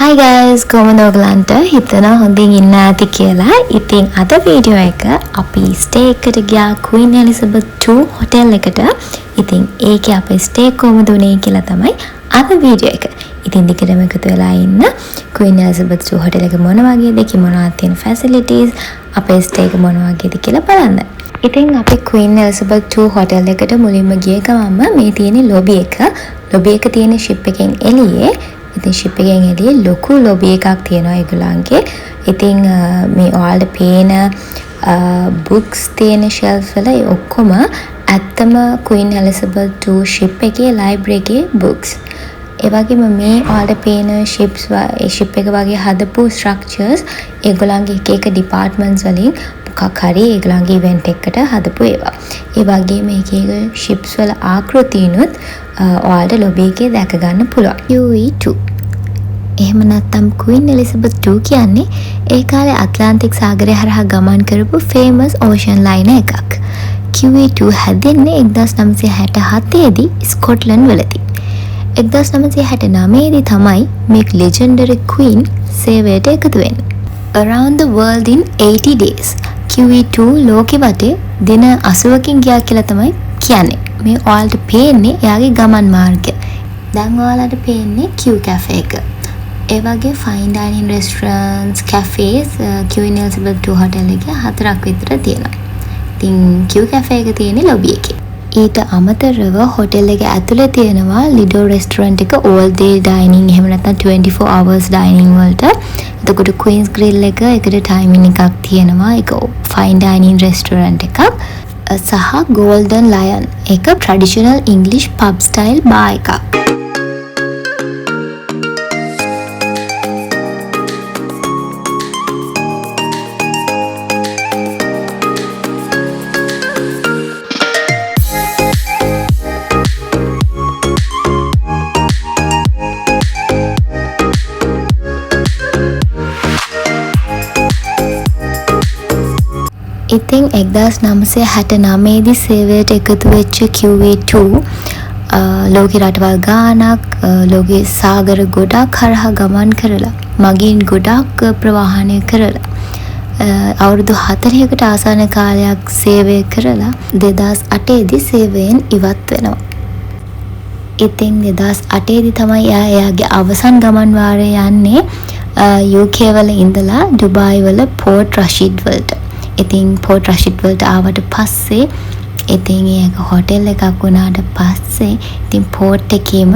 Hi guys, කොහොමද ඔයගලන්ට හිතනවා හොඳින් ඉන්න ඇති කියලා. ඉතින් අද වීඩියෝ එක අපි ස්ටේ එකට ගියා Queen Elizabeth II හොටෙල් එකට. ඉතින් ඒකේ අපේ ස්ටේ කොහොමද උනේ කියලා තමයි අද වීඩියෝ එක. ඉතින් දිගටම එකතු වෙලා ඉන්න. Queen Elizabeth II හොටෙල් එක මොන වගේද, කි මොනවද තියෙන ෆැසිලිටිස්, අපේ ස්ටේ එක මොන වගේද කියලා බලන්න. ඉතින් අපි Queen Elizabeth II හොටෙල් එකට මුලින්ම ගිය ගමන්ම මේ තියෙන ලොබි එක. ලොබි එක තියෙන ෂිප් එකෙන් එළියේ. ඉතින් ෂිප් එකෙන් එළියේ ලොකු ලොබි එකක් තියෙනවා ඒගොල්ලන්ගේ. ඉතින් මේ ඔයාලට පේන බුක්ස් තියෙන ෂෙල්ෆ් වල ඔක්කොම ඇත්තම Queen Elizabeth II ෂිප් එකේ ලයිබ්‍රරි එකේ බුක්ස්. ඒ වගේම මේ ඔයාලට පේන ෂිප් එක වගේ හදපු ස්ට්‍රක්චර්ස් ඒගොල්ලන්ගේ එක එක ඩිපාර්ට්මන්ට්ස් වලින් මොකක් හරි ඒගොල්ලන්ගේ ඉවෙන්ට් එකකට හදපු ඒවා. ඒ වගේම එක එක ෂිප්ස් වල ආකෘතිනුත් ඔයාලට ලොබි එකේ දැක ගන්න පුළුවන්. QE2 එහෙම නැත්නම් Queen Elizabeth II කියන්නේ ඒ කාලේ ඇට්ලාන්ටික් සාගරය හරහා ගමන් කරපු ෆේමස් ඕෂන් ලයිනර් එකක්. QE2 හැදෙන්නේ 1967 දී ස්කොට්ලන්ඩ් වලදී. 1969 දී තමයි මේ ලෙජෙන්ඩරි Queen සේවයට එකතු වෙන්නේ. Around the world in 80 days. QE2 ලෝකෙ වටේ දින 80කින් ගියා කියලා තමයි කියන්නේ. මේ ඔයාලට පේන්නේ එයාගේ ගමන් මාර්ගය. දැන් ඔයාලට පේන්නේ Q cafe එක. ඒ වගේ fine dining restaurants, cafes Queen Elizabeth II hotel එකේ 4ක් විතර තියෙනවා. ඉතින් Q cafe එක තියෙන්නේ ලොබි එකේ. ඊට අමතරව හොටෙල් එක ඇතුලේ තියෙනවා ලිඩෝ රෙස්ටරන්ට් එක all day dining එහෙම නැත්නම් 24 hours dining වලට. එතකොට Queen's Grill එක එකට ටයිමින් එකක් තියෙනවා. ඒක ෆයින් ඩයිනින් රෙස්ටරන්ට් එකක්. සහ Golden Lion එක traditional English pub style bar එකක්. ඉතින් 1969 දී සේවයට එකතු වෙච්ච QE2 ලෝකේ රටවල් ගානක් ලෝකේ සාගර ගොඩක් හරහා ගමන් කරලා මගින් ගොඩක් ප්‍රවාහනය කරලා අවුරුදු 40කට ආසන්න කාලයක් සේවය කරලා 2008 දී සේවයෙන් ඉවත් වෙනවා. ඉතින් 2008 දී තමයි එයාගේ අවසන් ගමන් වාරය යන්නේ UK වල ඉඳලා ඩුබායි වල පෝර්ට් රෂීඩ් වලට. ඉතින් පෝර්ට් රෂීඩ් වලට ආවට පස්සේ ඉතින් ඒක හොටෙල් එකක් වුණාට පස්සේ ඉතින් පෝර්ට් එකේම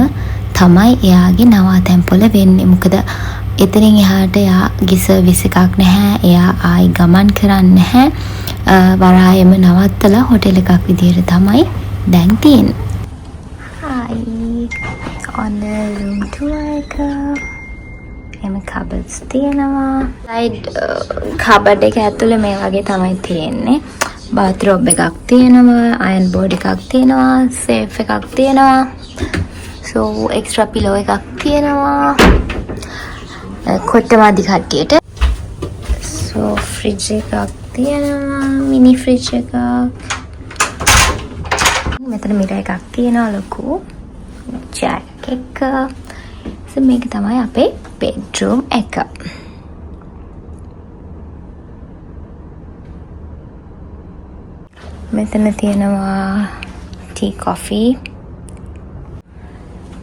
තමයි එයාගේ නවාතැන් පොළ වෙන්නේ. මොකද එතනින් එහාට එයාගේ සර්විස් එකක් නැහැ. එයා ආයි ගමන් කරන්නේ නැහැ. වරායෙම නවත්තලා හොටෙල් එකක් විදියට තමයි දැන් තියෙන්නේ. Hi. On the room tour එක එම කබඩ්ස් තියෙනවා. සයිඩ් කබඩ් එක ඇතුලේ මේ වගේ තමයි තියෙන්නේ. බාත්රූම් එකක් තියෙනවා, අයන් බෝඩ් එකක් තියෙනවා, සේෆ් එකක් තියෙනවා. so එක්ස්ට්‍රා පිලෝ එකක් තියෙනවා. කොට්ට මදි කට්ටියට. so ෆ්‍රිජ් එකක් තියෙනවා, මිනි ෆ්‍රිජ් එකක්. මෙතන මිරර් එකක් තියෙනවා ලොකු. ජැක් එක. so මේක තමයි අපේ bedroom එක. මෙතන තියෙනවා ටී කොෆි.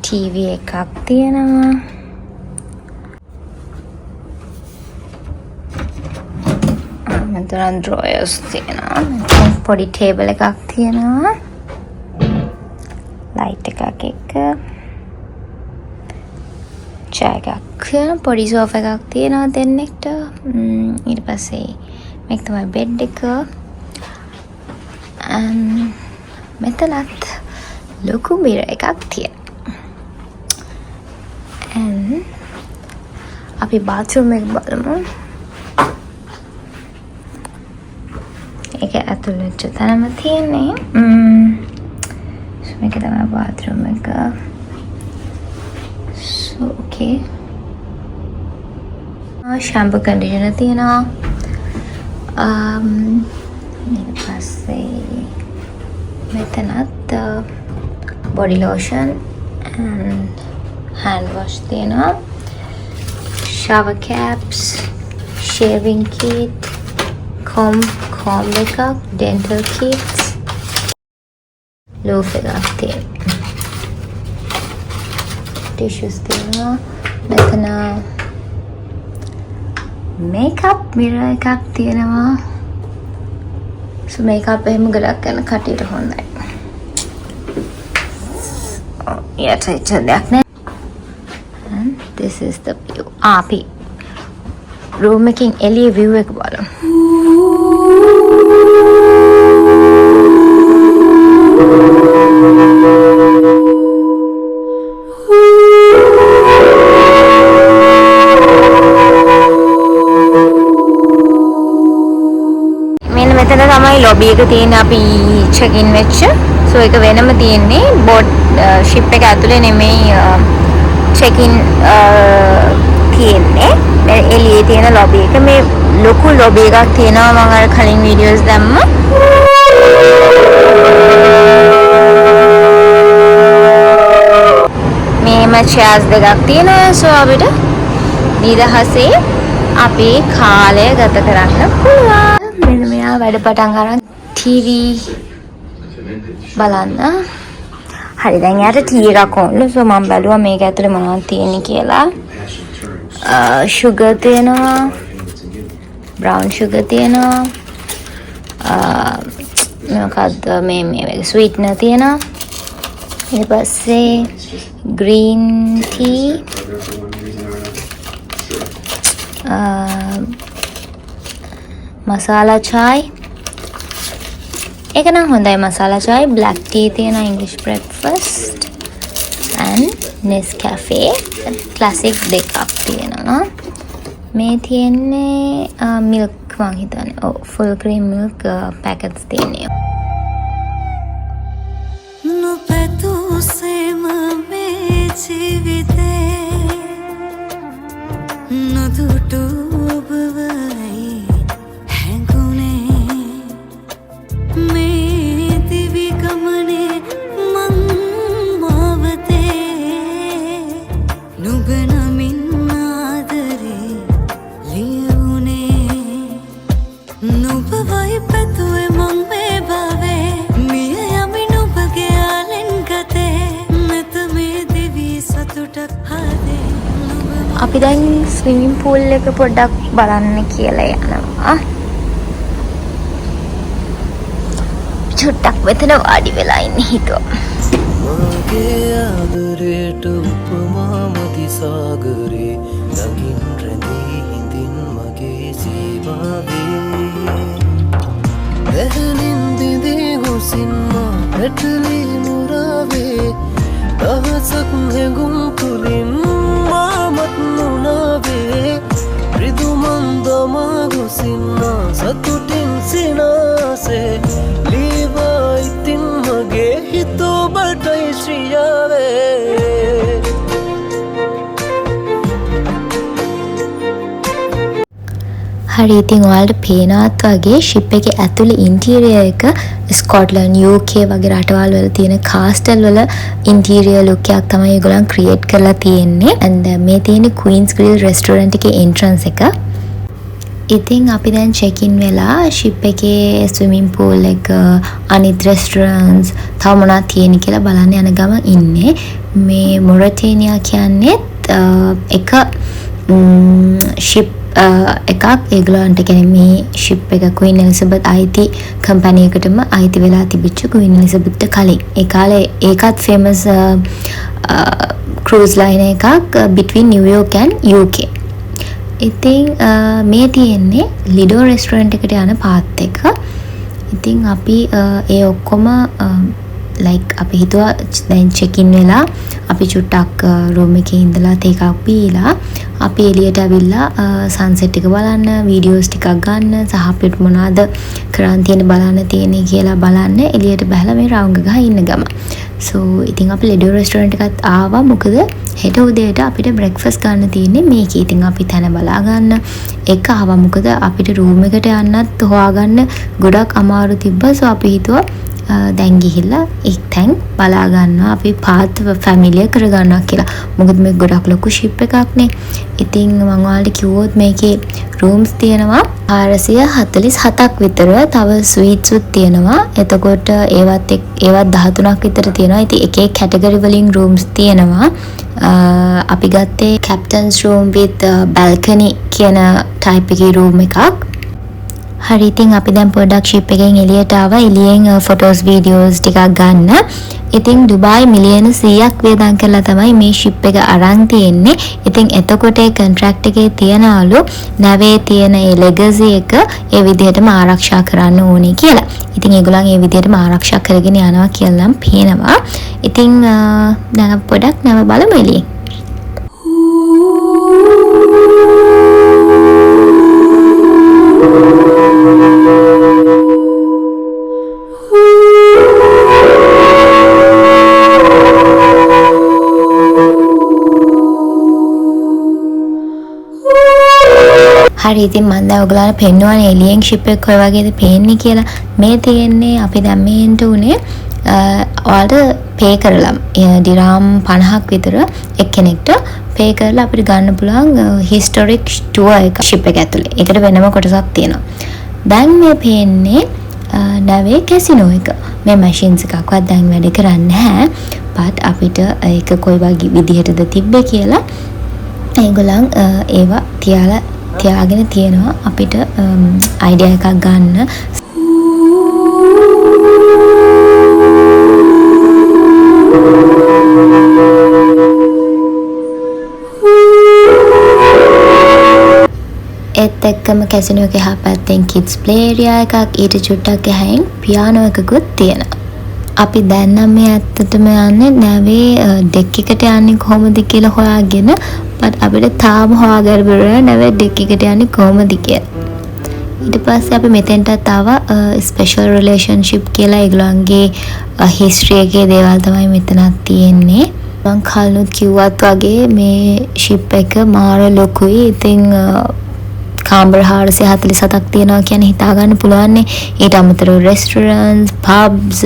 TV එකක් තියෙනවා. මෙතන drawers තියෙනවා. පොඩි ටේබල් එකක් තියෙනවා. ලයිට් එකක් එක්ක. එකක් පොඩි සෝෆා එකක් තියෙනවා දෙන්නෙක්ට. ඊට පස්සේ මේක තමයි බෙඩ් එක. මෙතනත් ලොකු මිරර් එකක් තියෙනවා. අපි බාත්රූම් එක බලමු. ඒක ඇතුළට තනම තියෙන්නේ. මේක තමයි බාත්රූම් එක. okay. shampoo conditioner තියෙනවා. ඊට පස්සේ මෙතනත් body lotion and hand wash තියෙනවා. shower caps, shaving kit, comb එකක්, dental kits, loaf එකක් තියෙනවා. tissues තියෙනවා. මෙතන makeup mirror එකක් තියෙනවා. so makeup එහෙම ගොඩක් කරන කටියට හොඳයි. යට දෙයක් නෑ. and this is the view. අපි room එකකින් එළිය view එක බලමු. lobby එක තියෙන අපි check in වෙච්ච so ඒක වෙනම තියෙන්නේ boat ship එක ඇතුලේ නෙමෙයි check in තියෙන්නේ මේ එළියේ තියෙන lobby එක මේ ලොකු lobby එකක් තියෙනවා මම අර කලින් videos දැම්මා මේම chairs දෙකක් තියෙනවා so අපිට නිදහසේ අපේ කාලය ගත කරන්න පුළුවන් මෙන්න මෙයා වැඩ පටන් ගන්න TV බලන්න. හරි දැන් යාට ටී එකක් ඕනලු. සෝ මම බැලුවා මේක ඇතුලේ මොනවද තියෙන්නේ කියලා. sugar තියෙනවා. brown sugar තියෙනවා. මොකක්ද මේ sweetener තියෙනවා. ඊට පස්සේ green tea masala chai එක නම් හොඳයි masala chai black tea තියෙන English breakfast and Nescafe classic දෙකක් තියෙනවා මේ තියෙන්නේ milk මං හිතන්නේ full cream milk packets තියෙනවා නොපැතුසෙම මේ ජීවිතේ නොදුටු අපි දැන් ස්විමින් pool එක පොඩ්ඩක් බලන්න කියලා යනවා. චුට්ටක් මෙතන වාඩි වෙලා ඉන්න හිතුවා. මගේ ආදරයට උපමාමදි සාගරේ ළඟින් රැඳී හිඳින් මගේ සීමාවේ ඇහලින් දිදී හුසින් මා පැටලී මුරාවේ දහසක් හැඟුම් තුලින් මාමත් නුනාවේ රිදුමන්දමා හුසින් මා සතුටින් සිනාසේ ලීවා ඉතින් මගේ හිතෝ බටයි ශ්‍රියාවේ හරි ඉතින් ඔයාලට පේනවත් වගේ ෂිප් එකේ ඇතුළේ ඉන්ටීරියර් එක ස්කොට්ලන්ඩ් UK වගේ රටවල් වල තියෙන කාස්ටල් වල ඉන්ටීරියර් ලුක් එකක් තමයි ඒගොල්ලන් ක්‍රියේට් කරලා තියෙන්නේ and මේ තියෙන්නේ Queen's Grill restaurant එකේ entrance එක. ඉතින් අපි දැන් check in වෙලා ෂිප් එකේ swimming pool එක අනිත් restaurants තව මොනවද තියෙන්නේ කියලා බලන්න යන ගමන් ඉන්නේ. මේ මොරටේනියා කියන්නේ එක ෂිප් එකක් ඒගොල්ලන්ට කියන්නේ මේ ෂිප් එක Queen Elizabeth අයිති කම්පැනි එකටම අයිති වෙලා තිබිච්ච Queen Elizabeth කලින් ඒ කාලේ ඒකත් famous cruise line එකක් between New York and UK. ඉතින් මේ තියෙන්නේ Lido restaurant එකට යන පාත් එක. ඉතින් අපි ඒ ඔක්කොම like අපි හිතුවා දැන් check in වෙලා අපි චුට්ටක් room එකේ ඉඳලා ටේක් එකක් පීලා අපි එළියට ඇවිල්ලා sunset එක බලන්න videos ටිකක් ගන්න සහ අපිට මොනවද කරන් තියෙන බලන්න තියෙන්නේ කියලා බලන්න එළියට බහලා මේ රවුම් ගහ ඉන්න ගම. so ඉතින් අපි Lido restaurant එකත් ආවා මොකද හෙට උදේට අපිට breakfast ගන්න තියෙන්නේ මේකේ. ඉතින් අපි තැන බලා ගන්න එක ආවා මොකද අපිට room එකට යන්නත් හොයාගන්න ගොඩක් අමාරු තිබ්බා. so අපි හිතුවා දැන් ගිහිල්ලා එක්තැන් බලා ගන්නවා අපි පාත් ෆැමිලිය කර ගන්නවා කියලා. මොකද මේක ගොඩක් ලොකු ෂිප් එකක් නේ. ඉතින් මම ඔයාලට කිව්වොත් මේකේ රූම්ස් තියෙනවා 447ක් විතර. තව ස්වීට්ස් උත් තියෙනවා. එතකොට ඒවත් 13ක් විතර තියෙනවා. ඉතින් එක එක කැටගරි වලින් රූම්ස් තියෙනවා. අපි ගත්තේ captain's room with balcony කියන type එකේ room එකක්. හරි ඉතින් අපි දැන් පොඩ්ඩක් ෂිප් එකෙන් එළියට ආවා. එළියෙන් ෆොටෝස් වීඩියෝස් ටිකක් ගන්න. ඉතින් ඩුබායි මිලියන 100ක් වේදම් කරලා තමයි මේ ෂිප් එක අරන් තියෙන්නේ. ඉතින් එතකොට ඒ කොන්ට්‍රැක්ට් එකේ තියනවලු නැවේ තියෙන ඒ ලෙගසි එක ඒ විදිහටම ආරක්ෂා කරන්න ඕනේ කියලා. ඉතින් ඒගොල්ලන් ඒ විදිහටම ආරක්ෂා කරගෙන යනවා කියලා නම් පේනවා. ඉතින් දැන් පොඩ්ඩක් නැව බලමු එළියෙන්. හරි ඉතින් මම දැන් ඔයගොල්ලන්ට පෙන්වන්නේ එලියෙන් ෂිප් එක කොයි වගේද පේන්නේ කියලා. මේ තියෙන්නේ අපි දැන් මේ එන්න උනේ ඔයාලට පේ කරලා දිරාම් 50ක් විතර එක්කෙනෙක්ට පේ කරලා අපිට ගන්න පුළුවන් හිස්ටොරික් ටුවර් එක ෂිප් එක ඇතුලේ. ඒකට වෙනම කොටසක් තියෙනවා. දැන් මේ පේන්නේ නැවේ කැසිනෝ එක. මේ මැෂින්ස් එකක්වත් දැන් වැඩ කරන්නේ නැහැ. but අපිට ඒක කොයි වගේ විදිහටද තිබ්බේ කියලා ඒගොල්ලන් ඒවා තියාගෙන තියෙනවා අපිට අයිඩියා එකක් ගන්න. ඒත් එක්කම කැසිනෝ එකේ හැපැත්තෙන් කිඩ්ස් ප්ලේ ඒරියා එකක් ඊට චුට්ටක් එහායින් පියානෝ එකකුත් තියෙනවා. අපි දැන් නම් මේ ඇත්තටම යන්නේ නැවේ ඩෙක් එකට යන්නේ කොහොමද කියලා හොයාගෙන but අපිට තාම හොයාගන්න බැහැ නැවේ ඩෙක් එකට යන්නේ කොහොමද කියලා. ඊට පස්සේ අපි මෙතෙන්ටත් ආවා ස්පෙෂල් රිලේෂන්ෂිප් කියලා ඒගොල්ලන්ගේ හිස්ටරි එකේ දේවල් තමයි මෙතනක් තියෙන්නේ. මං කලිනුත් කිව්වත් වගේ මේ ෂිප් එක මාර ලොකුයි. ඉතින් කාමර 447ක් තියෙනවා කියන්නේ හිතා ගන්න පුළුවන් නේ. ඊට අමතරව රෙස්ටොරන්ට්ස්, පබ්ස්,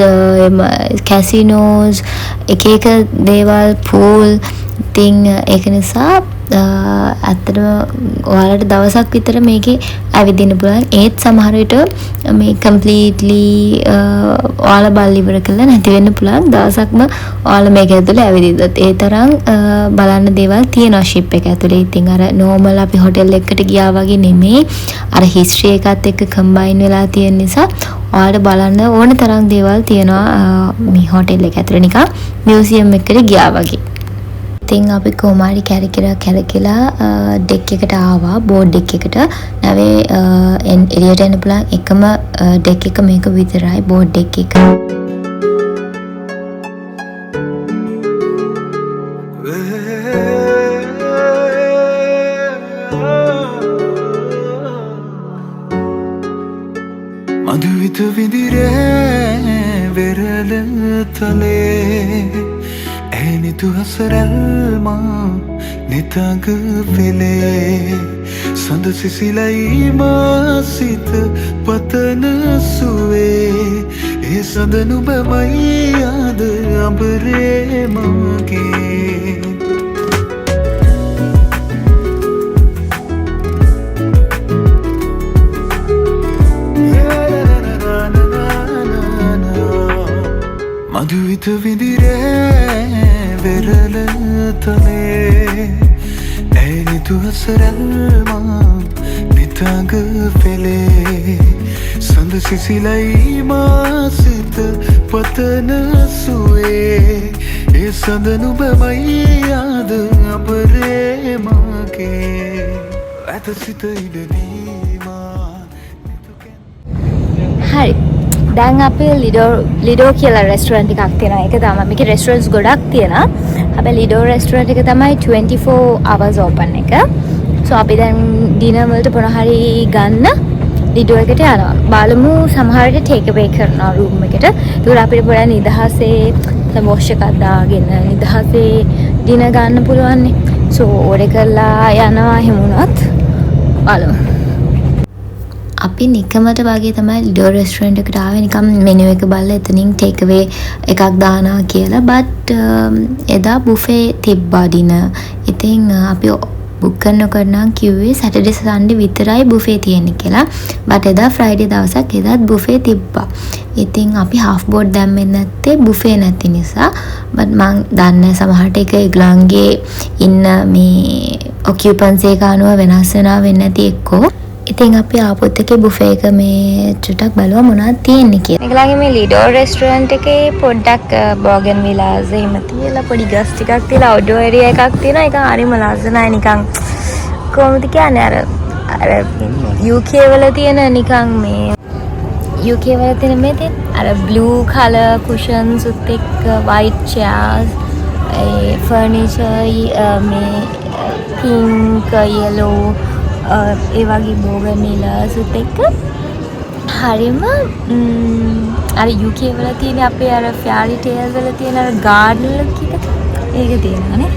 කැසිනෝස්, එක එක දේවල්, පූල්. ඉතින් ඒක නිසා ඇත්තටම ඔයාලට දවසක් විතර මේකේ ඇවිදින්න පුළුවන්. ඒත් සමහර විට මේ කම්ප්ලීට්ලි ඔයාලා බලලා ඉවර කරලා නැති වෙන්න පුළුවන්. දවසක්ම ඔයාලා මේක ඇතුලේ ඇවිදිද්දත් ඒ තරම් බලන්න දේවල් තියෙනවා ෂිප් එක ඇතුලේ. ඉතින් අර නෝමල් අපි හොටෙල් එකකට ගියා වගේ නෙමෙයි. අර හිස්ටරි එකත් එක්ක කම්බයින් වෙලා තියෙන නිසා ඔයාලට බලන්න ඕන තරම් දේවල් තියෙනවා මේ හොටෙල් එක ඇතුලේ නිකන් මියුසියම් එකකට ගියා වගේ. ඉතින් අපි කොමාරි කැරකිලා ඩෙක් එකට ආවා. බෝඩ් ඩෙක් එකට නැවේ එළියට එන්න පුළුවන් එකම ඩෙක් එක මේක විතරයි බෝඩ් ඩෙක් එක. මధుවිත විදිරේ වෙරළ තලේ ඇනිතු හසරල්මා නිතග වෙලේ සඳ සිසිලයි මාසිත පතන සුවේ ඒ සඳ නුබමයි ආද අඹරේ මගේ මధුවිත විදිරේ වෙරළ තලේ ඇනිතු හසරල්මා නිතග වෙලේ සඳ සිසිලයි මාසිත පතන සුවේ ඒ සඳ නුබමයි ආද අඹරේ මගේ ඇත සිත ඉඩදීමා. හරි දැන් අපි ලිඩෝ කියලා රෙස්ටොරන්ට් එකක් තියෙනවා. ඒක තමයි මේකේ රෙස්ටොරන්ට්ස් ගොඩක් තියෙනවා. හැබැයි ලිඩෝ රෙස්ටොරන්ට් එක තමයි 24 hours open එක. so අපි දැන් ඩිනර් වලට මොන හරි ගන්න ලිඩෝ එකට යනවා. බලමු සමහර විට ටේක් අවේ කරනවා රූම් එකට. ඒකට අපිට පොඩ්ඩක් නිදහසේ වොෂ් එකක් දාගෙන නිදහසේ ඩිනර් ගන්න පුළුවන් නේ. so ඕඩර් කරලා යනවා හැමුණත් බලමු. අපි නිකමට වගේ තමයි ලිඩෝ රෙස්ටුරන්ට් එකට ආවේ නිකම් මෙනු එක බලලා එතනින් ටේක් අවේ එකක් දානවා කියලා. බට් එදා බුෆේ තිබ්බා ඩිනර්. ඉතින් අපි බුක් කරනකොට නම් කිව්වේ සැටර්ඩේ සන්ඩේ විතරයි බුෆේ තියෙන්නේ කියලා. බට් එදා ෆ්‍රයිඩේ දවසක් එදාත් බුෆේ තිබ්බා. ඉතින් අපි හාෆ් බෝඩ් දැම්මේ නැත්තේ බුෆේ නැති නිසා. බට් මං දන්නේ සමහරට ඒක ඒගොල්ලන්ගේ ඉන්න මේ ඔකියුපන්සි එක අනුව වෙනස් වෙනවා වෙන්නේ නැති එක්කෝ. ඉතින් අපි ආපුත් එකේ බුෆේ එක මේ චුට්ටක් බලුවා මොනවද තියෙන්නේ කියලා. ඒගොල්ලන්ගේ මේ ලිඩෝ රෙස්ටුරන්ට් එකේ පොඩ්ඩක් බෝගන් විලාස් එහෙම තියලා පොඩි ගස් ටිකක් තියලා අවුට්ඩෝර් ඒරියා එකක් තියෙනවා. ඒක හරිම ලස්සනයි නිකන් කොහොමද කියන්නේ අර UK වල තියෙන නිකන් මේ UK වල තියෙන මේ අර බ්ලූ කලර් කුෂන්ස් උත් එක්ක white chairs ඒ ෆර්නිචර් මේ pink yellow ඒ වගේ බෝගන්විලාස් උත් එක්ක හරිම අර UK වල තියෙන අපේ අර ෆෙයරි ටේල් වල තියෙන අර ගාඩන් ලුක් එක ඒක තියෙනවානේ.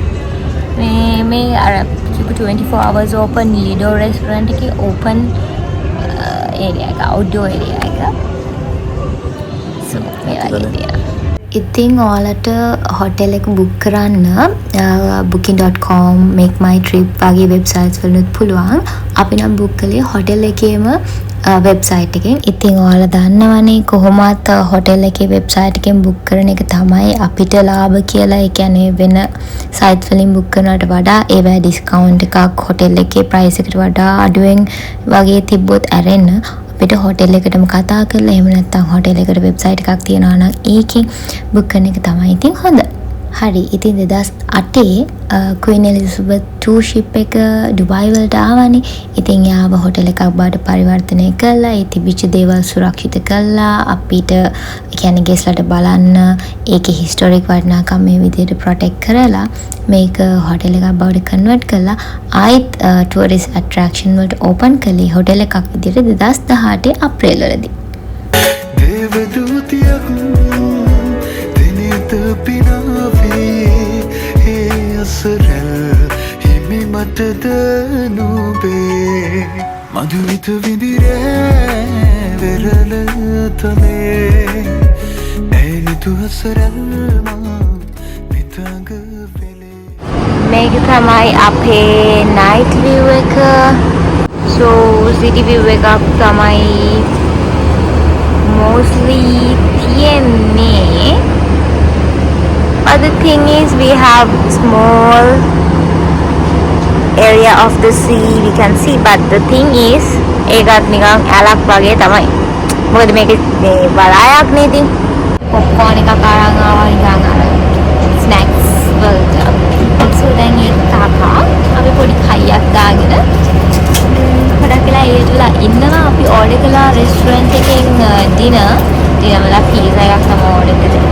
මේ අර 24 hours open Lido restaurant එකේ open area එක outdoor area එක. So මේ වගේ තියෙනවා. ඉතින් ඔයාලට හොටෙල් එක බුක් කරන්න booking.com make my trip වගේ වෙබ්සයිට්ස් වලුත් පුළුවන්. අපි නම් බුක් කළේ හොටෙල් එකේම වෙබ්සයිට් එකෙන්. ඉතින් ඔයාලා දන්නවනේ කොහොමත් හොටෙල් එකේ වෙබ්සයිට් එකෙන් බුක් කරන එක තමයි අපිට ලාභ කියලා. ඒ කියන්නේ වෙන සයිට් වලින් බුක් කරනවට වඩා ඒවැ ඩිස්කවුන්ට් එකක් හොටෙල් එකේ ප්‍රයිස් එකට වඩා අඩුවෙන් වගේ තිබ්බොත් ඇරෙන්න අපිට හොටෙල් එකටම කතා කරලා එහෙම නැත්නම් හොටෙල් එකට වෙබ්සයිට් එකක් තියනවා නම් ඒකෙන් බුක් කරන එක තමයි ඉතින් හොඳ. හරි. ඉතින් 2008 Queen Elizabeth II ship එක ඩුබායි වලට ආවනේ. ඉතින් යාව හොටෙල් එකක් බවට පරිවර්තනය කළා. ඒ තිබිච්ච දේවල් සුරක්ෂිත කළා. අපිට කියන්නේ ගෙස්ලට බලන්න ඒකේ හිස්ටොරික් වටිනාකම් මේ විදිහට ප්‍රොටෙක්ට් කරලා මේක හොටෙල් එකක් බවට කන්වර්ට් කළා. ආයිත් ටුවරිස්ට් ඇට්‍රැක්ෂන් වලට ඕපන් කළේ හොටෙල් එකක් විදිහට 2018 අප්‍රේල් වලදී. දේවදූතියක් දිනිත පිනාවේ ඒ අසරල් හිමි මටද නුබේ මధుවිත විදිරේ වෙරළ තලේ ඇනිතු අසරල් මා නිතඟ වෙලේ. මේක තමයි අපේ night view එක. so city view එකක් තමයි mostly තියෙන්නේ. But the thing is we have small area of the sea we can see, but the thing is ඒකත් නිකන් ඇලක් වගේ තමයි. මොකද මේක මේ වලායක් නේ ඉතින් පොප්කෝන් එකක් අරන් ආවා නිකන් අර ස්නැක්ස් වලට. so දැන් ඒක තාපා අපි පොඩි කයියක් දාගෙන පොඩක් වෙලා ඒටලා ඉන්නවා. අපි ඕඩර් කළා රෙස්ටුරන්ට් එකෙන් ඩිනර් වල පීසා එකක් තමයි ඕඩර් කළේ.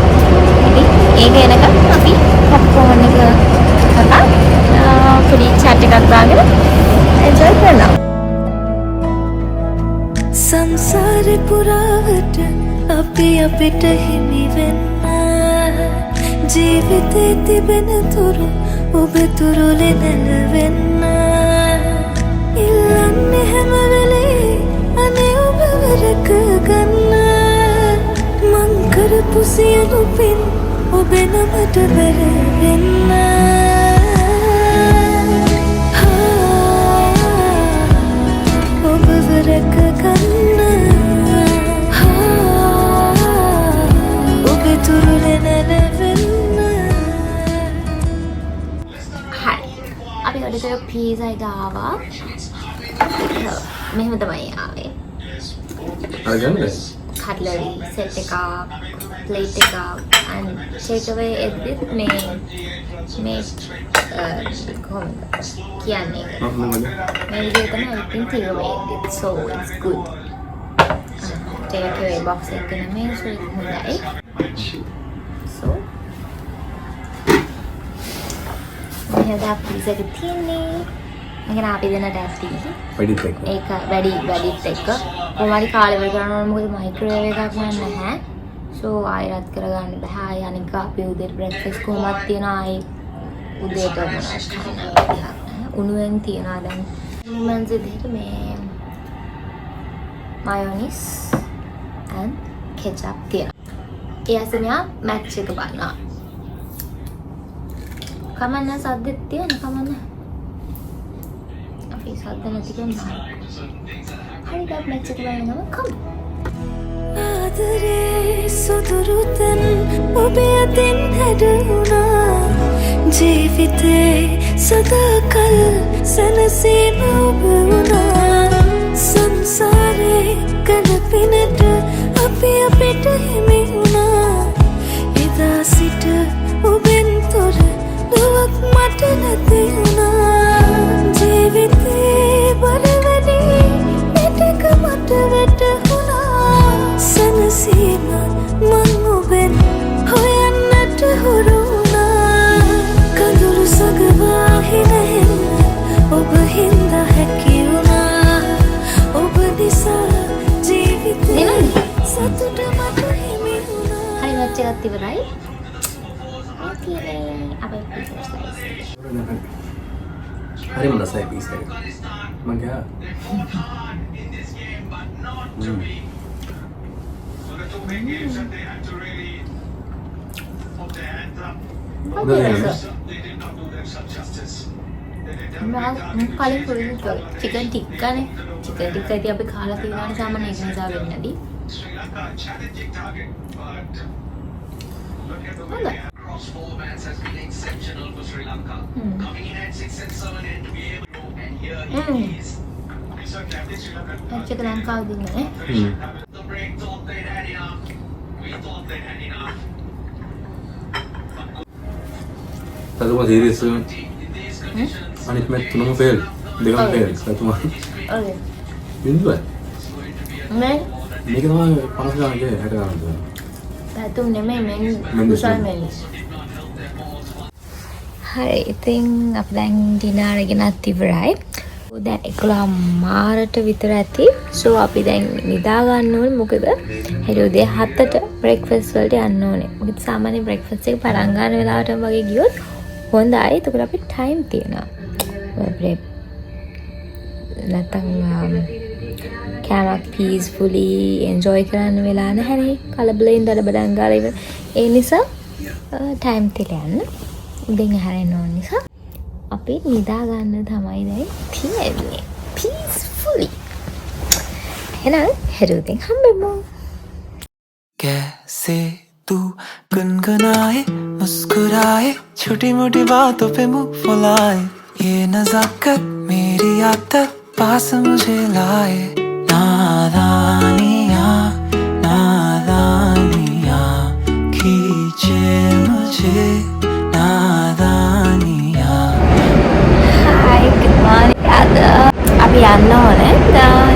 ඒක එනකම් අපි පොප්කෝන් එක කතා පොඩි chat එකක් දාගෙන එන්ජොයි කරනවා. සංසාරේ පුරාවට අපි අපිට හිමි වෙන්න ජීවිතේ තිබෙන තුරු ඔබ තුරුලේ නැලවෙන්න ඉල්ලන්නේ හැම වෙලේ අනේ ඔබව රැක ගන්න මං කරපු සියලු පින් ඔබේ නමට වැරෙන්න. ඔබව රැක ගන්න ඔබේ තුරුලේ නැලවෙන්න. අපි ඔඩර් කරපු පීසා එක ආවා. මෙහෙම තමයි ආවේ. කට්ලරි සෙට් එකක්, ප්ලේට් එකක් and take away එද්දිත් මේ කොහොමද කියන්නේ මේ විදිහට තමයි everything take away එද්දිත් so it's good. take away box එක නෙමෙයි so ඒක හොඳයි. so මෙහෙම පීසා එක තියෙන්නේ. මේක අපි දෙන්නට ඇති. වැඩිත් එක්ක. ඒක වැඩිත් එක්ක. කොහොමරි කාලේ වෙල කරනවා මොකද මයික්‍රෝවේව් එකක් නැහැ. so ආයෙ රත් කරගන්න බෑ. ආයෙ අනික අපි උදේට බ්‍රෙක්ෆාස්ට් කොහොමද තියනවා ආයෙ උදේට මොනවද. උණුවෙන් තියනවා දැන්. මම විදිහට මේ මයොනිස් and ketchup තියෙනවා. ඒ ඇස මෙයා මැච් එක බලනවා. කමන්න සද්දෙත් තියෙන කමන්න. අපි සද්ද නැති කරනවා. හරි ගත් මැච් එක බලනවා කම. ආදරේ සුදුරුතන් ඔබේ අතින් හැදුණා ජීවිතේ සදාකල් සැනසීම ඔබ වුණා සංසාරේ කන පිනට අපි අපිට හිමි වුණා එදා සිට ඔබෙන් තොර දුවක් මට නැති වුණා ජීවිතේ බර වැඩි පිටක මට වැටුණා සැනසීම මං ඔබෙන් හොයන්නට හුරු වුණා කඳුළු සගවාහිනෙන් ඔබ හින්දා හැකි වුණා ඔබ නිසා ජීවිතේ සතුට මට හිමි වුණා හරි මැච් එකත් ඉවරයි. Okay. අපි pizza slice. හරිම රසයි පීස් එක. මම ගියා. කලින් පුරුදු චිකන් ටික්කානේ. චිකන් ටික්කා ඉතින් අපි කාලා තියෙනවා සාමාන්‍ය ඒක නිසා වෙන්නේ නැති. Across formats has been exceptional for Sri Lanka. Coming in at 6 and 7 and to be able to, and here it is. Match එක ලංකාව දිනන්නේ. The break thought they'd had enough. We thought they'd had enough. තතුමා serious In these conditions, අනිත් match තුනම fail. දෙකම fail. තතුමා ඔව්. බින්දුවයි. මේ මේක තමයි 50 ගානක 60 ගානක් දුන්නා. පැතුම් නෙමෙයි මෙන් මෙන්ඩිස්. කුසල් මෙන්ඩිස්. හරි ඉතින් අපි දැන් ඩිනර් ගෙනත් ඉවරයි. දැන් 11 මාරට විතර ඇති. සෝ අපි දැන් නිදා ගන්න ඕනේ මොකද හෙට උදේ 7ට බ්‍රේක්ෆාස්ට් වලට යන්න ඕනේ. මොකද සාමාන්‍ය බ්‍රේක්ෆාස්ට් එක පටන් ගන්න වෙලාවටම වගේ ගියොත් හොඳයි. එතකොට අපිට ටයිම් තියෙනවා. නැත්නම් කෑමක් පීස්ෆුලි එන්ජොයි කරන්න වෙලා නැහැනේ. කලබලෙන් දඩබඩන් ගාලා ඉවර. ඒ නිසා ටයිම් තියලා යන්න. උදෙන් හැරෙන්න ඕන නිසා අපි නිදා ගන්න තමයි දැන් තියෙන්නේ. පීස්ෆුලි. එහෙනම් හෙට උදෙන් හම්බෙමු. कैसे तू गुनगुनाए मुस्कुराए छोटी मोटी बातों पे मुंह फुलाए ये नजाकत मेरी आदत पास मुझे लाए नादानियाँ नादानियाँ खींचे मुझे नादानियाँ Hi, good morning. අපි යන්න ඕනේ.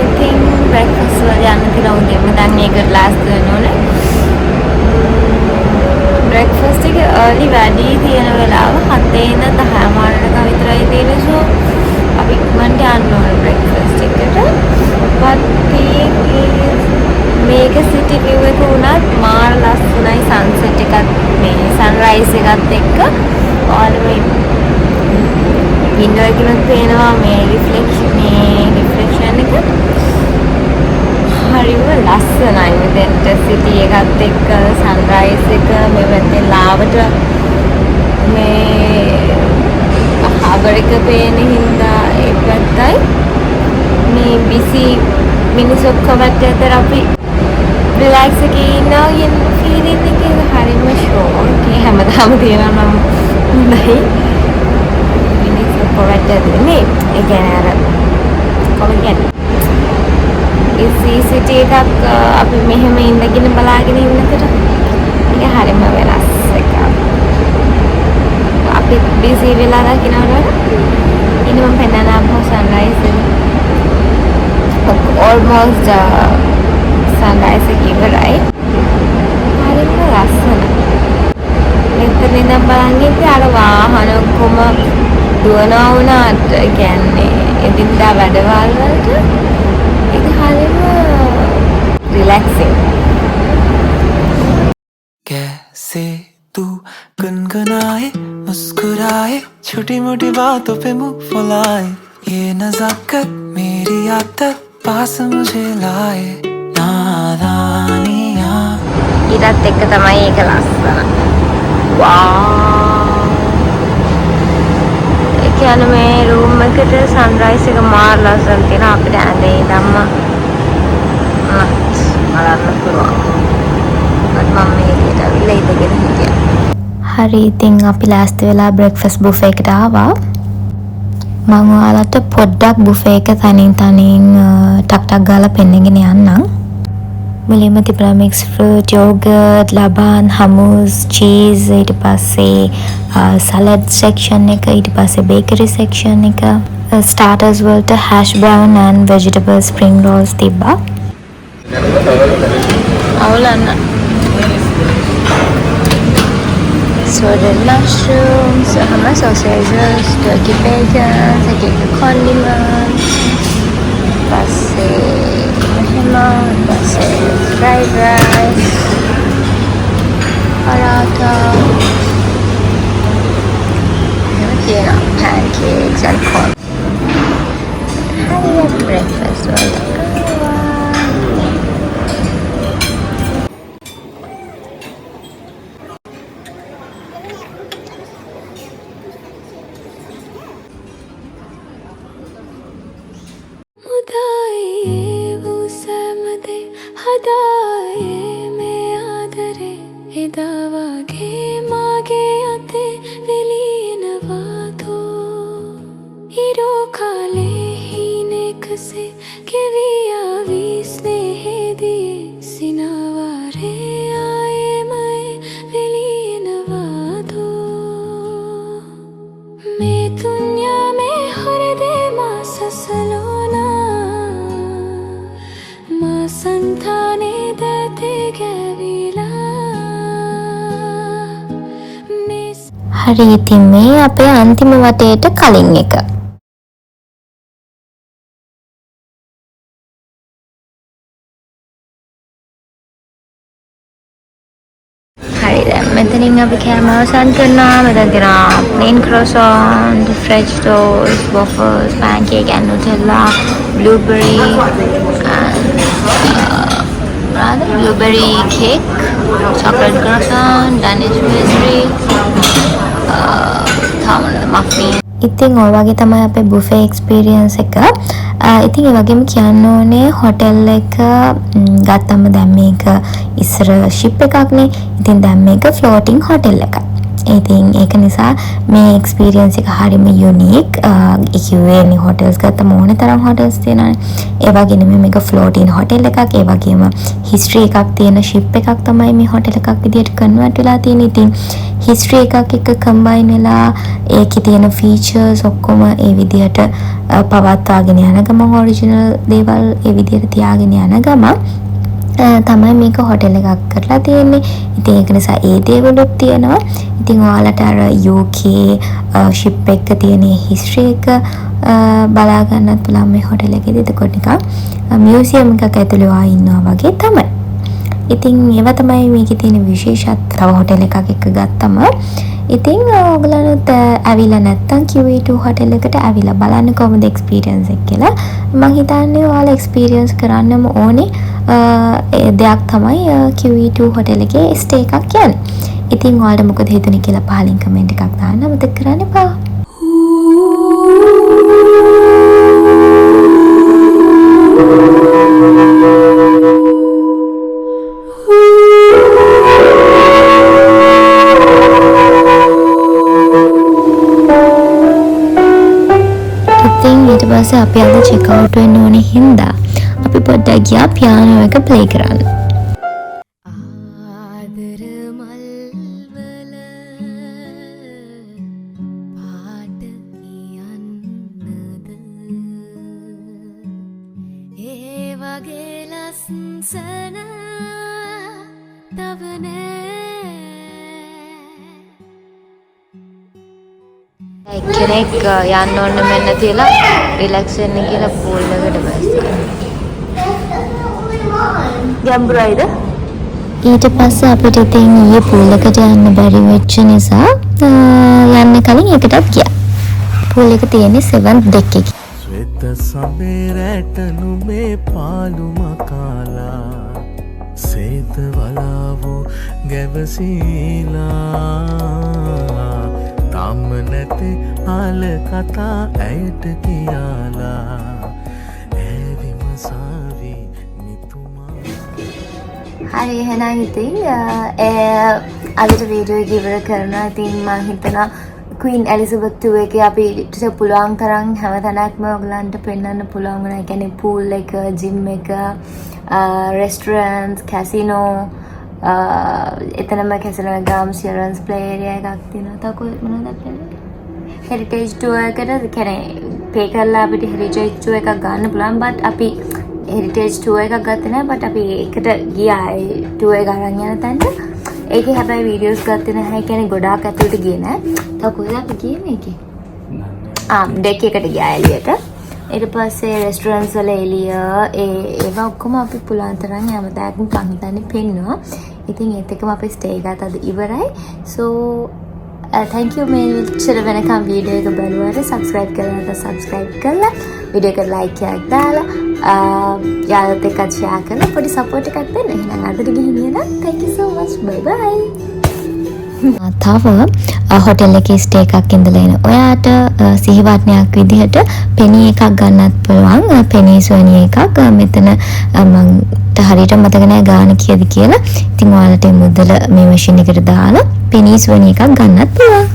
ඉතින් බ්‍රේක්ෆාස්ට් වල යන්න කියලා උදේම දැන් මේක ලාස් කරන්න ඕනේ. බ්‍රේක්ෆාස්ට් එක early වැඩි තියෙන වෙලාව 7 ඉඳන් 10 මාරකට විතරයි තියෙන්නේ. So අපි ඉක්මනට යන්න ඕනේ බ්‍රේක්ෆාස්ට් එකට. But thing is මේක සිටි view එක උනත් මාර ලස්සනයි sunset එකත් මේ sunrise එකත් එක්ක all the way window එකෙන් පේනවා මේ රිෆ්ලෙක්ෂන් එක හරිම ලස්සනයි මෙතෙන්ට සිටි එකත් එක්ක සන්රයිස් එක මේ පැත්තේ ලාවට මේ හාබර් එක පේන හින්දා ඒ පැත්තයි මේ බිසි මිනිස්සු ඔක්කොම අතර අපි රිලැක්ස් එකේ ඉන්නවා කියන ෆීලිං එක හරිම ෂෝක් ඒ හැමදාම තියෙනවා නම් හොඳයි කොරට මේ ඒ කියන්නේ අර කොහොමද කියන්නේ CCTV එකක් අපි මෙහෙම ඉඳගෙන බලාගෙන ඉන්නකොට ඒක හරියම වෙනස් එකක්. අපි බිසි වෙලා දකින්නවනේ. ඉතින් මම පෙන්නන අපෝ සන්රයිස් almost sunrise එක ඉවරයි. හරියම ලස්සනයි. මෙතන ඉඳන් බලන්නේ අර වාහන ඔක්කොම දුවනවා වුණාට කියන්නේ එදිනදා වැඩවල් වලට ඒක හරියම රිලැක්සිං. कैसे तू गुनगुनाए मुस्कुराए छोटी मोटी बातों पे मुंह फुलाए ये नजाकत मेरी आदत पास मुझे लाए नादानियाँ ඊටත් එක්ක තමයි ඒක ලස්සන. වාව්. ඒ කියන්නේ මේ රූම් එකට සන්රයිස් එක මාර ලස්සන තියෙනවා. අපිට ඇඳේ ඉඳන්ම බලන්න පුළුවන්. මම මේකට අවිල්ල ඉඳගෙන හිටියා. හරි ඉතින් අපි ලෑස්ති වෙලා බ්‍රෙක්ෆාස්ට් බුෆේ එකට ආවා. මම ඔයාලට පොඩ්ඩක් බුෆේ එක තනින් ටක් ගාලා පෙන්නගෙන යන්නම්. මුලින්ම තිබුණා මික්ස් ෆෘට්, යෝගර්ට්, ලබන්, හමුස්, චීස්, ඊට පස්සේ සලාඩ් සෙක්ෂන් එක, ඊට පස්සේ බේකරි සෙක්ෂන් එක, ස්ටාර්ටර්ස් වලට hash brown and vegetable spring rolls තිබ්බා. අවුලන්න. Sorted mushrooms, hummus sausages, turkey bacon, second condiments, fried rice, paratha, pancakes and corn. Have breakfast well. හරි ඉතින් මේ අපේ අන්තිම වටේට කලින් එක. හරි දැන් මෙතනින් අපි කෑම අවසන් කරනවා. මෙතන තියෙනවා plain croissant, French toast, waffles, pancake and Nutella, blueberry and blueberry cake, chocolate croissant, Danish pastry, muffin. ඉතින් ඔය වගේ තමයි අපේ බුෆේ එක්ස්පීරියන්ස් එක. ඉතින් ඒ වගේම කියන්න ඕනේ හොටෙල් එක ගත්තම දැන් මේක ඉස්සර ෂිප් එකක්නේ. ඉතින් දැන් මේක ෆ්ලෝටිං හොටෙල් එකක්. ඉතින් ඒක නිසා මේ එක්ස්පීරියන්ස් එක හරිම යුනික්. ඒ කියන්නේ හොටෙල්ස් ගත්තම ඕනේ තරම් හොටෙල්ස් තියෙනවානේ. ඒ වගේ නෙමෙයි මේක ෆ්ලෝටින් හොටෙල් එකක්. ඒ වගේම හිස්ටරි එකක් තියෙන ෂිප් එකක් තමයි මේ හොටෙල් එකක් විදියට කන්වර්ට් වෙලා තියෙන්නේ. ඉතින් හිස්ටරි එකක් එක්ක කම්බයින් වෙලා ඒකේ තියෙන ෆීචර්ස් ඔක්කොම ඒ විදියට පවත්වාගෙන යන ගමන් ඔරිජිනල් දේවල් ඒ විදියට තියාගෙන යන ගමන් තමයි මේක හොටෙල් එකක් කරලා තියෙන්නේ. ඉතින් ඒක නිසා ඒ දේවලුත් තියෙනවා. ඉතින් ඔයාලට අර UK ෂිප් එක තියෙන හිස්ටරි එක බලා ගන්නත් පුළුවන් මේ හොටෙල් එකේදී. එතකොට නිකන් මියුසියම් එකක් ඇතුළේ ආ ඉන්නවා වගේ තමයි. ඉතින් ඒවා තමයි මේකේ තියෙන විශේෂත්ව හොටෙල් එකක් එක්ක ගත්තම. ඉතින් ඔයගලන්ට ඇවිල්ලා නැත්තම් QE2 හොටෙල් එකට ඇවිල්ලා බලන්න කොහොමද එක්ස්පීරියන්ස් එක කියලා. මම හිතන්නේ ඔයාලා එක්ස්පීරියන්ස් කරන්නම ඕනේ දෙයක් තමයි QE2 හොටෙල් එකේ ස්ටේ එකක් කියන්නේ. ඉතින් ඔයාලට මොකද හිතුනේ කියලා පහලින් කමෙන්ට් එකක් දාන්න මතක කරන්න එපා. ඊට පස්සේ අපි අද චෙක් අවුට් වෙන්න ඕනේ හින්දා අපි පොඩ්ඩක් ගියා පියානෝ එක ප්ලේ කරන්න. ආදර මල් වල පාට කියන්නද ඒ වගේ ලස්සන තව නෑ. කෙනෙක් යන්න ඕන මෙන්න තියලා රිලැක්ස් වෙන්න කියලා පූල් එකට බැස්සා. ගැඹුරයිද? ඊට පස්සේ අපිට ඉතින් ඊයේ පූල් එකට යන්න බැරි වෙච්ච නිසා යන්න කලින් එකටත් ගියා. පූල් එක තියෙන්නේ 7th deck එකේ. වෙත සමේරට නුමේ පාලුම කාලා සේත වලාවෝ ගැවසීලා තම නැති ආල කතා ඇයට කියාලා ඇවිමසාවි නිතුමා හරි එහෙනම් ඉතින් අදට වීඩියෝ එක ඉවර කරනවා. ඉතින් මම හිතනවා Queen Elizabeth II එකේ අපිට පුළුවන් තරම් හැමතැනක්ම ඔයගලන්ට පෙන්වන්න පුළුවන් වුණා. ඒ කියන්නේ pool එක, gym එක, restaurants, casino, එතනම casino ගාම children's play area එකක් තියෙනවා. තව මොනවද අපිට? heritage tour එකට කියන්නේ pay කරලා අපිට heritage tour එකක් ගන්න පුළුවන්. but අපි heritage tour එකක් ගත්තේ නැහැ. but අපි එකට ගියා ඒ tour එක අරන් යන තැනට. ඒකේ හැබැයි වීඩියෝස් ගත්තේ නැහැ. ඒ කියන්නේ ගොඩාක් ඇතුළට ගියේ නැහැ. තව කොහෙද අපි ගියේ මේකේ? ඩෙක් එකට ගියා එළියට. ඊට පස්සේ රෙස්ටුරන්ට්ස් වල එළිය ඒවා ඔක්කොම අපි පුළුවන් තරම් හැමදාම මං හිතන්නේ පෙන්නවා. ඉතින් ඒත් එක්කම අපි ස්ටේ එකත් අද ඉවරයි. so thank you මේ විතර වෙනකම් වීඩියෝ එක බලුවාට subscribe කරලා නැත්නම් subscribe කරලා වීඩියෝ එකට like එකක් දාලා යාළුවොත් එක්ක share කරලා පොඩි support එකක් දෙන්න. එහෙනම් අදට ගිහින් එන්න. thank you so much. bye bye. තව හොටෙල් එකේ ස්ටේ එකක් ඉඳලා එන ඔයාට සිහිවටනයක් විදිහට පෙනී එකක් ගන්නත් පුළුවන්. පෙනී සුවනි එකක් මෙතන මන්ට හරියට මතක නැහැ ගාන කීයද කියලා. ඉතින් ඔයාලට මුදල මේ මැෂින් එකට දාලා පෙනී සුවනි එකක් ගන්නත් පුළුවන්.